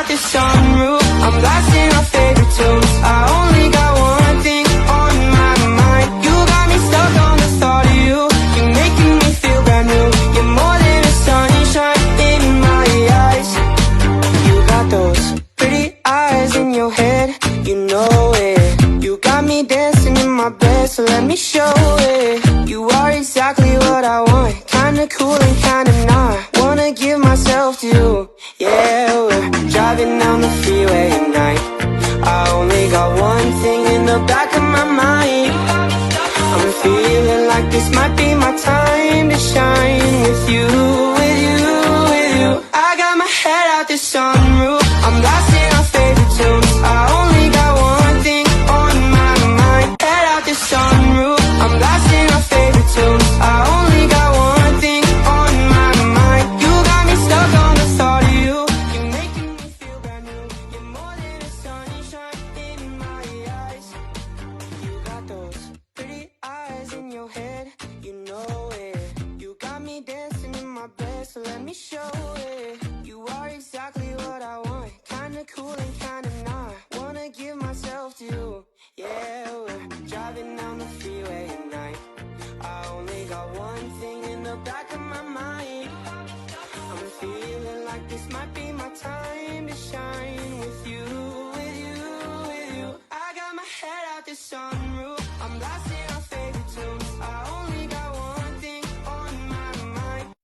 out the sunroof, I'm blasting our favorite tunes. I only got one thing on my mind. You got me stuck on the thought of you. You're making me feel brand new. You're more than a sunshine in my eyes. You got those pretty eyes in your head, you know it. You got me dancing in my bed, so let me show it. You are exactly what I want, kinda cool and kinda not. Wanna give myself to you, yeah. We're driving down the freeway at night. I only got one thing in the back of my mind. I'm feeling like this might be my time to shine. With you, with you, with you. I got my head out the sunroof, I'm blasting our favorite tunes. I only got one thing on my mind. Head out the sunroof, I'm blasting our favorite tunes. I only got one thing on my mind. You got me stuck on the thought of you. You're making me feel brand new. You're more than a sunshine in my eyes. You got those pretty eyes in your head, you know it. You got me dancing in my bed, so let me show it. You are exactly what I want, kinda cool and kinda not. Wanna give myself to you, yeah. We're driving down the freeway at night. I only got one thing in the back of my mind. I'm feeling like this might be